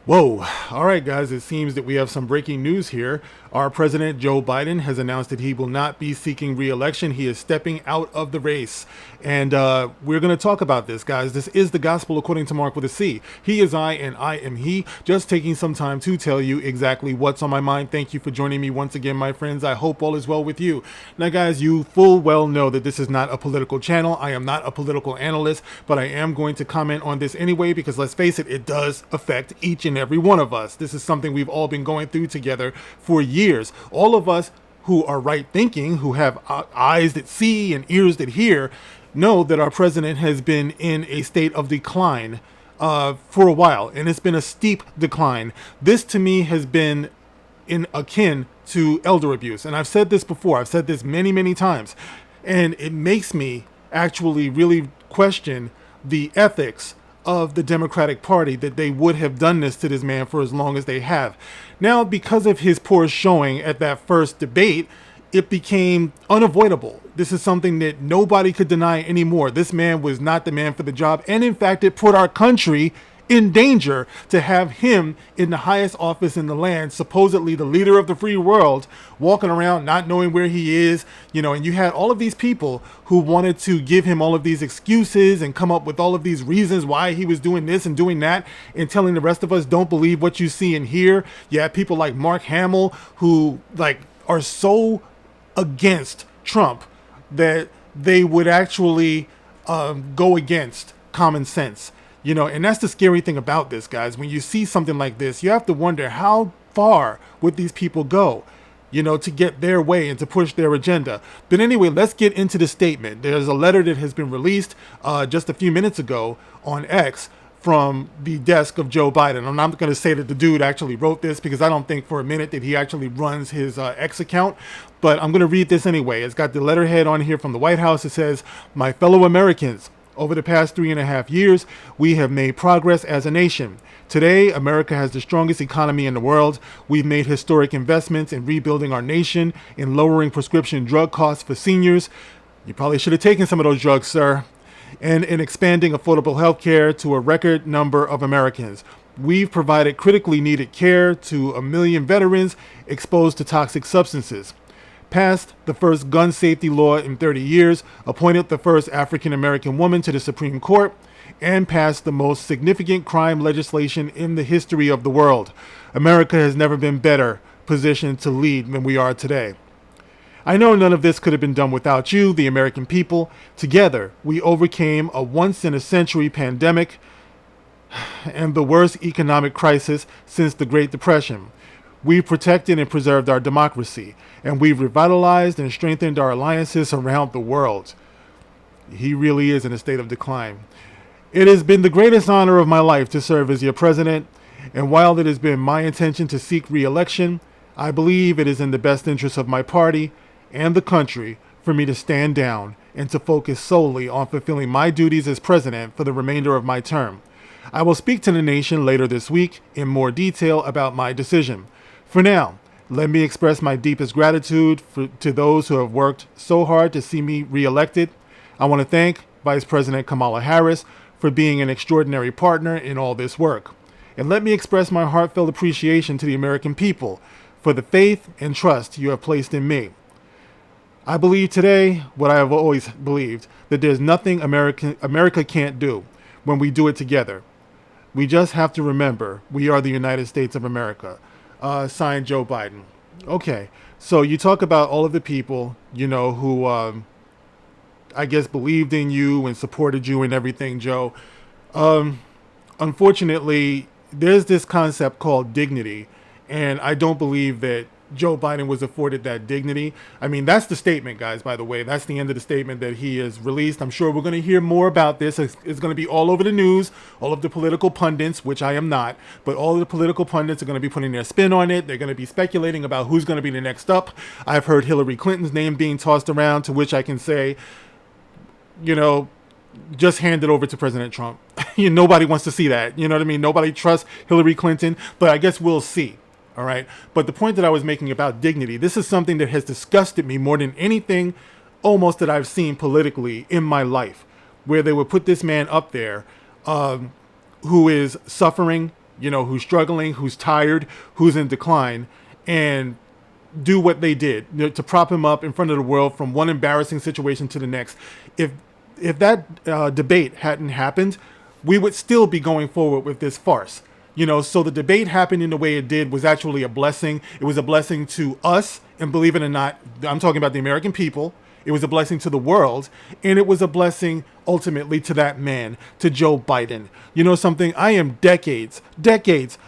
Whoa. All right, guys, it seems that we have some breaking news here. Our president, Joe Biden, has announced that he will not be seeking re-election. He is stepping out of the race. And we're going to talk about this, guys. This is the gospel according to Mark with a C. He is I and I am he. Just taking some time to tell you exactly what's on my mind. Thank you for joining me once again, my friends. I hope all is well with you. Now, guys, you full well know that this is not a political channel. I am not a political analyst, but I am going to comment on this anyway because let's face it, it does affect each and every one of us. This is something we've all been going through together for years. All of us who are right thinking, who have eyes that see and ears that hear, know that our president has been in a state of decline for a while, and it's been a steep decline. This to me has been in akin to elder abuse, and I've said this before. I've said this many, many times, and it makes me actually really question the ethics of the Democratic Party that they would have done this to this man for as long as they have. Now, because of his poor showing at that first debate, it became unavoidable. This is something that nobody could deny anymore. This man was not the man for the job. And in fact, it put our country in danger to have him in the highest office in the land, supposedly the leader of the free world, walking around not knowing where he is, and you had all of these people who wanted to give him all of these excuses and come up with all of these reasons why he was doing this and doing that and telling the rest of us don't believe what you see and hear. You have people like Mark Hamill who are so against Trump that they would actually go against common sense. And that's the scary thing about this, guys. When you see something like this, you have to wonder how far would these people go, to get their way and to push their agenda. But anyway, let's get into the statement. There's a letter that has been released just a few minutes ago on X from the desk of Joe Biden. I'm not going to say that the dude actually wrote this because I don't think for a minute that he actually runs his X account, but I'm going to read this anyway. It's got the letterhead on here from the White House. It says, "My fellow Americans, over the past 3.5 years, we have made progress as a nation. Today, America has the strongest economy in the world. We've made historic investments in rebuilding our nation, in lowering prescription drug costs for seniors. You probably should have taken some of those drugs, sir. And in expanding affordable health care to a record number of Americans. We've provided critically needed care to 1 million veterans exposed to toxic substances. Passed the first gun safety law in 30 years, appointed the first African-American woman to the Supreme Court, and passed the most significant crime legislation in the history of the world. America has never been better positioned to lead than we are today. I know none of this could have been done without you, the American people. Together, we overcame a once-in-a-century pandemic and the worst economic crisis since the Great Depression. We've protected and preserved our democracy, and we've revitalized and strengthened our alliances around the world." He really is in a state of decline. "It has been the greatest honor of my life to serve as your president, and while it has been my intention to seek re-election, I believe it is in the best interest of my party and the country for me to stand down and to focus solely on fulfilling my duties as president for the remainder of my term. I will speak to the nation later this week in more detail about my decision. For now, let me express my deepest gratitude to those who have worked so hard to see me reelected. I want to thank Vice President Kamala Harris for being an extraordinary partner in all this work. And let me express my heartfelt appreciation to the American people for the faith and trust you have placed in me. I believe today what I have always believed, that there's nothing America can't do when we do it together. We just have to remember we are the United States of America." Signed, Joe Biden. Okay, so you talk about all of the people, who I guess believed in you and supported you and everything, Joe. Unfortunately, there's this concept called dignity, and I don't believe that Joe Biden was afforded that dignity. I mean, that's the statement, guys, by the way. That's the end of the statement that he has released. I'm sure we're going to hear more about this. It's going to be all over the news, all of the political pundits, which I am not, but all of the political pundits are going to be putting their spin on it. They're going to be speculating about who's going to be the next up. I've heard Hillary Clinton's name being tossed around, to which I can say, just hand it over to President Trump. Nobody wants to see that. You know what I mean? Nobody trusts Hillary Clinton, but I guess we'll see. All right. But the point that I was making about dignity, this is something that has disgusted me more than anything almost that I've seen politically in my life, where they would put this man up there who is suffering, who's struggling, who's tired, who's in decline, and do what they did, to prop him up in front of the world from one embarrassing situation to the next. If that debate hadn't happened, we would still be going forward with this farce. So the debate happened in the way it did was actually a blessing. It was a blessing to us, and believe it or not, I'm talking about the American people. It was a blessing to the world, and it was a blessing ultimately to that man, to Joe Biden. You know something? I am decades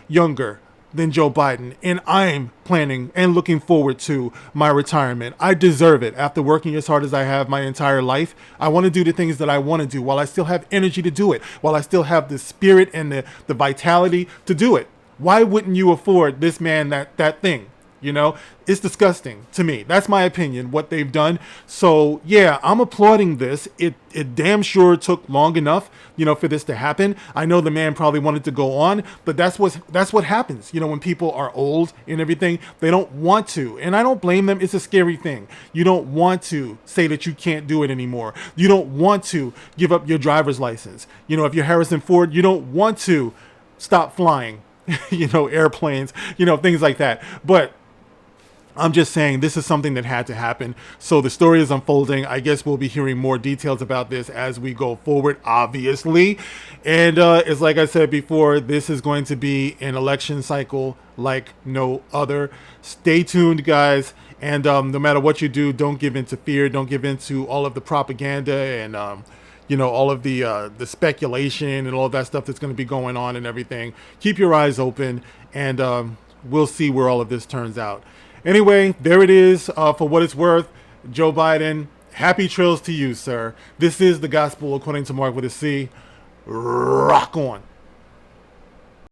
younger than Joe Biden, and I'm planning and looking forward to my retirement. I deserve it. After working as hard as I have my entire life, I want to do the things that I want to do while I still have energy to do it, while I still have the spirit and the vitality to do it. Why wouldn't you afford this man that thing? It's disgusting to me. That's my opinion, what they've done. So yeah, I'm applauding this. It damn sure took long enough, for this to happen. I know the man probably wanted to go on, but that's what happens. When people are old and everything, they don't want to. And I don't blame them. It's a scary thing. You don't want to say that you can't do it anymore. You don't want to give up your driver's license. If you're Harrison Ford, you don't want to stop flying, airplanes, things like that. But I'm just saying this is something that had to happen. So the story is unfolding. I guess we'll be hearing more details about this as we go forward, obviously. And it's like I said before, this is going to be an election cycle like no other. Stay tuned, guys. And no matter what you do, don't give in to fear. Don't give in to all of the propaganda and all of the speculation and all of that stuff that's going to be going on and everything. Keep your eyes open, and we'll see where all of this turns out. Anyway, there it is. For what it's worth, Joe Biden, happy trails to you, sir. This is the gospel according to Mark with a C. Rock on.